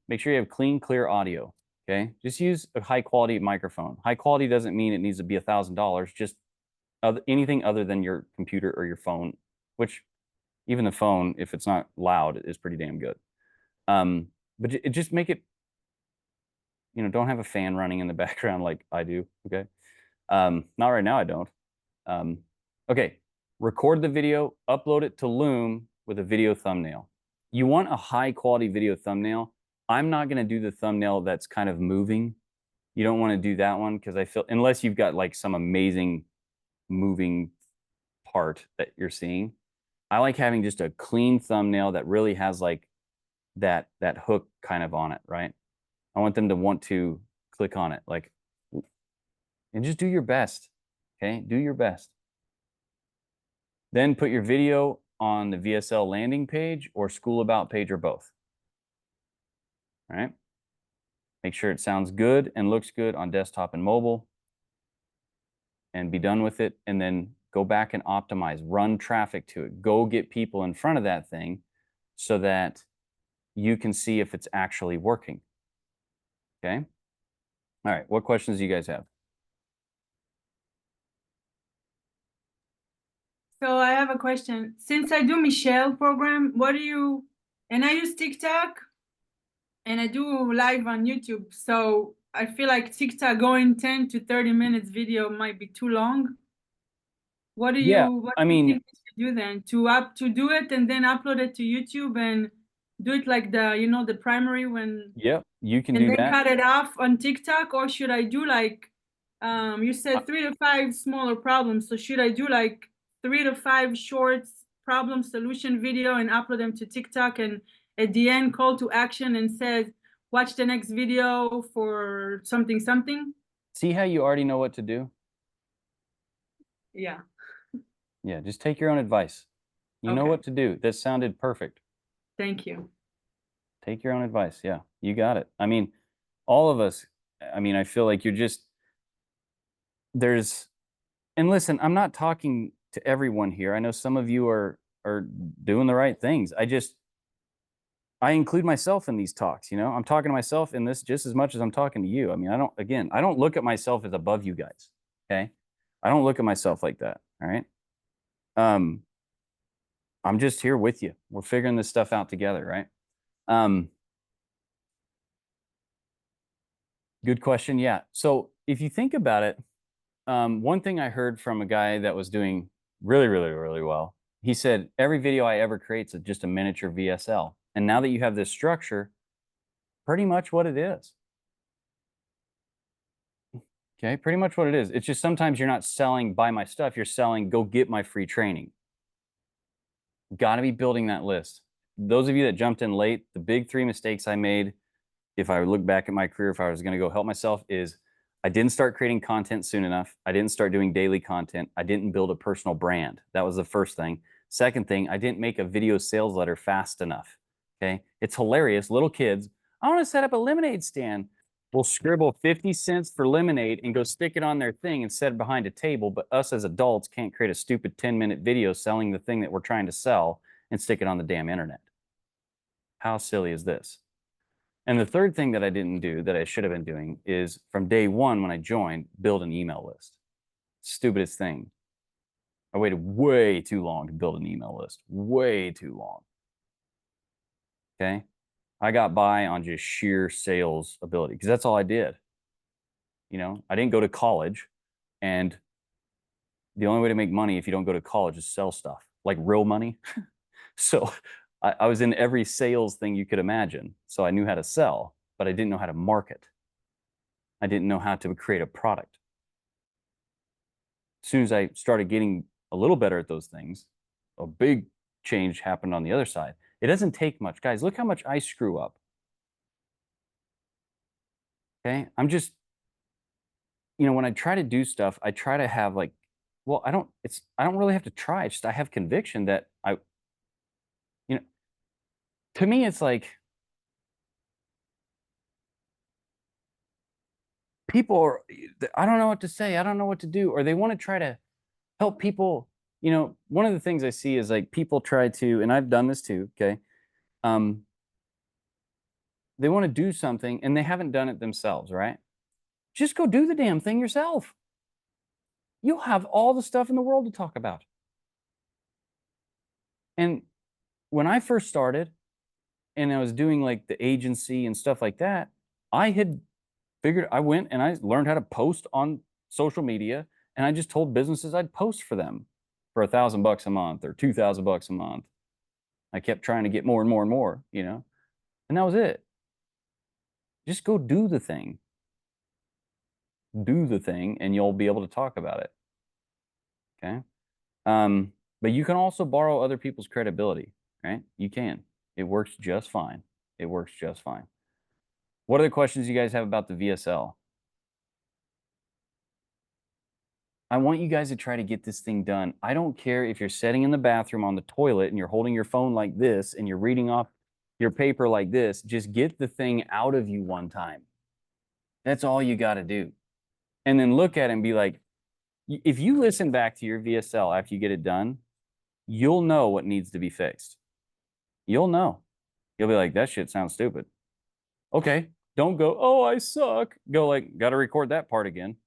clear audio. Okay. Just use a high quality microphone. High quality doesn't mean it needs to be $1,000. Just anything other than your computer or your phone, which even the phone, if it's not loud, is pretty damn good. But just make it You know, don't have a fan running in the background like I do. Okay. Not right now. I don't. Okay. Record the video, upload it to Loom with a video thumbnail. You want a high quality video thumbnail. I'm not going to do the thumbnail that's kind of moving. You don't want to do that one because I feel, unless you've got like some amazing moving part that you're seeing. I like having just a clean thumbnail that really has like that hook kind of on it, right? I want them to want to click on it, like, and just do your best. Okay, do your best. Then put your video on the VSL landing page or Skool About page or both. All right. Make sure it sounds good and looks good on desktop and mobile, and be done with it. And then go back and optimize, run traffic to it. Go get people in front of that thing so that you can see if it's actually working. Okay. All right. What questions do you guys have? So I have a question. Since I do Michelle program, what do you, and I use TikTok and I do live on YouTube. So I feel like TikTok going 10 to 30 minutes video might be too long. What do Yeah, you, what I do you mean, think we should do then? To do it and then upload it to YouTube and do it like the, you know, the primary when, yep, you can and do then that. cut it off on TikTok, or should I do like, you said 3 to 5 smaller problems. So should I do like 3 to 5 shorts problem solution video and upload them to TikTok, and at the end call to action and says, watch the next video for something, something? See how you already know what to do? Yeah. Yeah, just take your own advice. You know Okay. what to do. That sounded perfect. Thank you. Take your own advice. Yeah, you got it. I mean, all of us, I mean, I feel like you're just, there's, and listen, I'm not talking to everyone here. I know some of you are doing the right things. I include myself in these talks, you know. I'm talking to myself in this just as much as I'm talking to you. I mean, I don't look at myself as above you guys. Okay. I don't look at myself like that. All right. I'm just here with you. We're figuring this stuff out together, right? Good question. Yeah. So if you think about it, one thing I heard from a guy that was doing really, really, really well, he said, every video I ever create is just a miniature VSL. And now that you have this structure, pretty much what it is. Okay, pretty much what it is. It's just sometimes you're not selling buy my stuff, you're selling go get my free training. Got to be building that list. Those of you that jumped in late, the big 3 mistakes I made, if I look back at my career, if I was going to go help myself, is I didn't start creating content soon enough. I didn't start doing daily content. I didn't build a personal brand. That was the first thing. Second thing, I didn't make a video sales letter fast enough. Okay. It's hilarious. Little kids, I want to set up a lemonade stand. Will scribble 50 cents for lemonade and go stick it on their thing and set it behind a table. But us as adults can't create a stupid 10-minute video selling the thing that we're trying to sell and stick it on the damn internet. How silly is this? And the third thing that I didn't do that I should have been doing is from day one when I joined, build an email list. Stupidest thing. I waited way too long to build an email list. Way too long. Okay. I got by on just sheer sales ability because that's all I did. You know, I didn't go to college, and the only way to make money if you don't go to college is sell stuff, like real money. So I was in every sales thing you could imagine. So I knew how to sell, but I didn't know how to market. I didn't know how to create a product. As soon as I started getting a little better at those things, a big change happened on the other side. It doesn't take much. Guys, look how much I screw up. Okay. I'm just, you know, when I try to do stuff, I try to have like, well, I don't really have to try. It's just I have conviction that you know, to me, it's like people are, I don't know what to say. I don't know what to do. Or they want to try to help people. You know, one of the things I see is like people try to, and I've done this too. Okay. They want to do something and they haven't done it themselves, right? Just go do the damn thing yourself. You'll have all the stuff in the world to talk about. And when I first started and I was doing like the agency and stuff like that, I had I went and I learned how to post on social media, and I just told businesses I'd post for them for $1,000 a month or $2,000 a month. I kept trying to get more and more and more, you know, and that was it. Just go do the thing. Do the thing, and you'll be able to talk about it. Okay. But you can also borrow other people's credibility, right? You can. It works just fine. It works just fine. What are the questions you guys have about the VSL? I want you guys to try to get this thing done. I don't care if you're sitting in the bathroom on the toilet and you're holding your phone like this and you're reading off your paper like this. Just get the thing out of you one time. That's all you got to do. And then look at it and be like, if you listen back to your VSL after you get it done, you'll know what needs to be fixed. You'll know. You'll be like, that shit sounds stupid. Okay, don't go, oh, I suck. Go like, got to record that part again.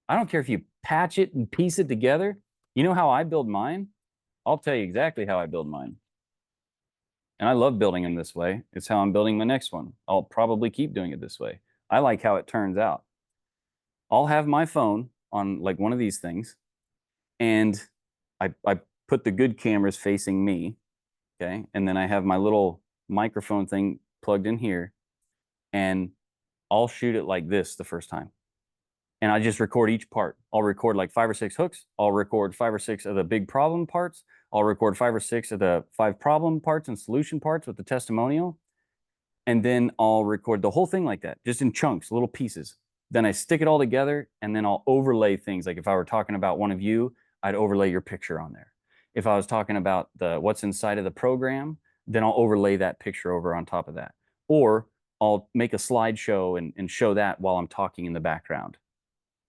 I don't care if you patch it and piece it together. You know how I build mine? I'll tell you exactly how I build mine. And I love building them this way. It's how I'm building my next one. I'll probably keep doing it this way. I like how it turns out. I'll have my phone on like one of these things, and I put the good cameras facing me, okay? And then I have my little microphone thing plugged in here, and I'll shoot it like this the first time. And I just record each part. I'll record like 5 or 6 hooks. I'll record 5 or 6 of the big problem parts. I'll record 5 or 6 of the 5 problem parts and solution parts with the testimonial. And then I'll record the whole thing like that, just in chunks, little pieces. Then I stick it all together, and then I'll overlay things. Like if I were talking about one of you, I'd overlay your picture on there. If I was talking about what's inside of the program, then I'll overlay that picture over on top of that. Or I'll make a slideshow and show that while I'm talking in the background.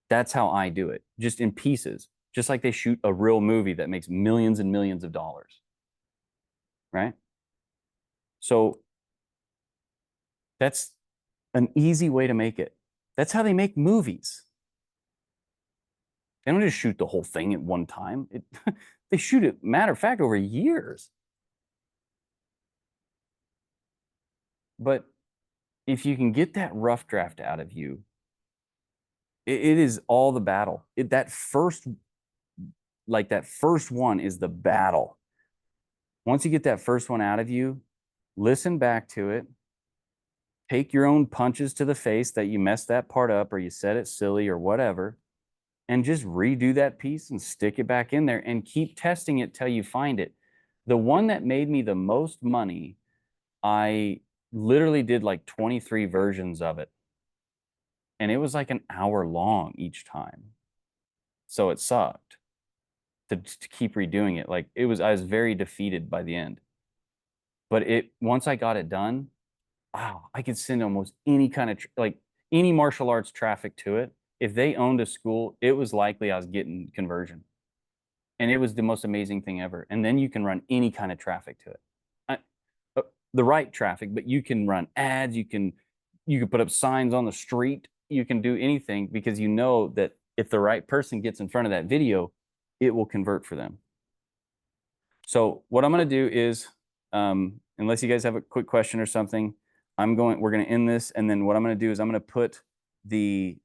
That's how I do it, just in pieces, just like they shoot a real movie that makes millions and millions of dollars, right? So that's an easy way to make it. That's how they make movies. They don't just shoot the whole thing at one time. They shoot it, matter of fact, over years. But if you can get that rough draft out of you, it is all the battle. That first one is the battle. Once you get that first one out of you, listen back to it. Take your own punches to the face that you messed that part up or you said it silly or whatever, and just redo that piece and stick it back in there and keep testing it till you find it. The one that made me the most money, I literally did like 23 versions of it. And it was like an hour long each time. So it sucked to keep redoing it. Like I was very defeated by the end. But once I got it done, wow, I could send almost any kind of like any martial arts traffic to it. If they owned a school, it was likely I was getting conversion. And it was the most amazing thing ever. And then you can run any kind of traffic to it. The right traffic, but you can run ads, you can put up signs on the street, you can do anything, because you know that if the right person gets in front of that video, it will convert for them. So what I'm going to do is, unless you guys have a quick question or something, we're going to end this. And then what I'm going to do is I'm going to put the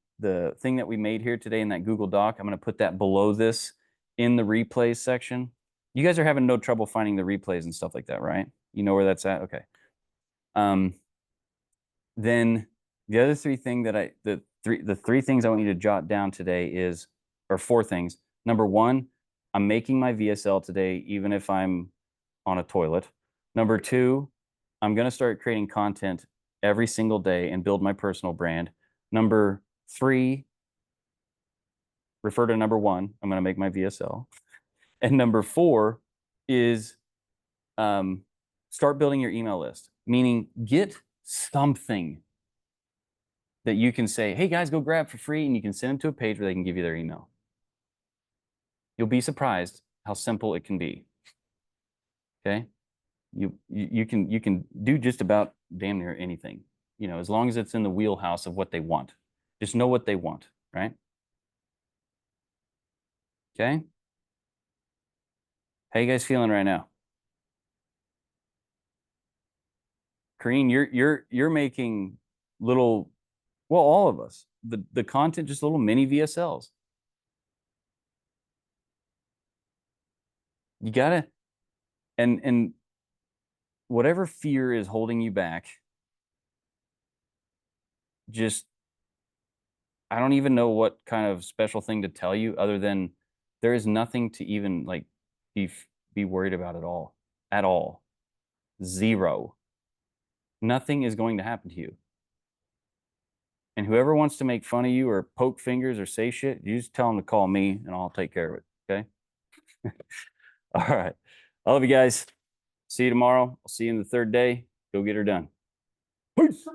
thing that we made here today in that Google Doc, I'm going to put that below this in the replays section. You guys are having no trouble finding the replays and stuff like that, right? You know where that's at? Okay. Then the other three things the three things I want you to jot down today or 4 things. Number 1, I'm making my VSL today, even if I'm on a toilet. Number 2, I'm going to start creating content every single day and build my personal brand. Number 3, refer to number 1, I'm going to make my VSL. And number 4 is start building your email list, meaning get something that you can say, hey guys, go grab for free, and you can send them to a page where they can give you their email. You'll be surprised how simple it can be. Okay? You can do just about damn near anything, you know, as long as it's in the wheelhouse of what they want. Just know what they want, right? Okay? How you guys feeling right now? Kareen, you're making little Well, all of us. The content, just little mini VSLs. You gotta, and whatever fear is holding you back, just, I don't even know what kind of special thing to tell you other than there is nothing to even like be worried about at all. At all. Zero. Nothing is going to happen to you. And whoever wants to make fun of you or poke fingers or say shit, you just tell them to call me and I'll take care of it. Okay. All right. I love you guys. See you tomorrow. I'll see you in the third day. Go get her done. Peace.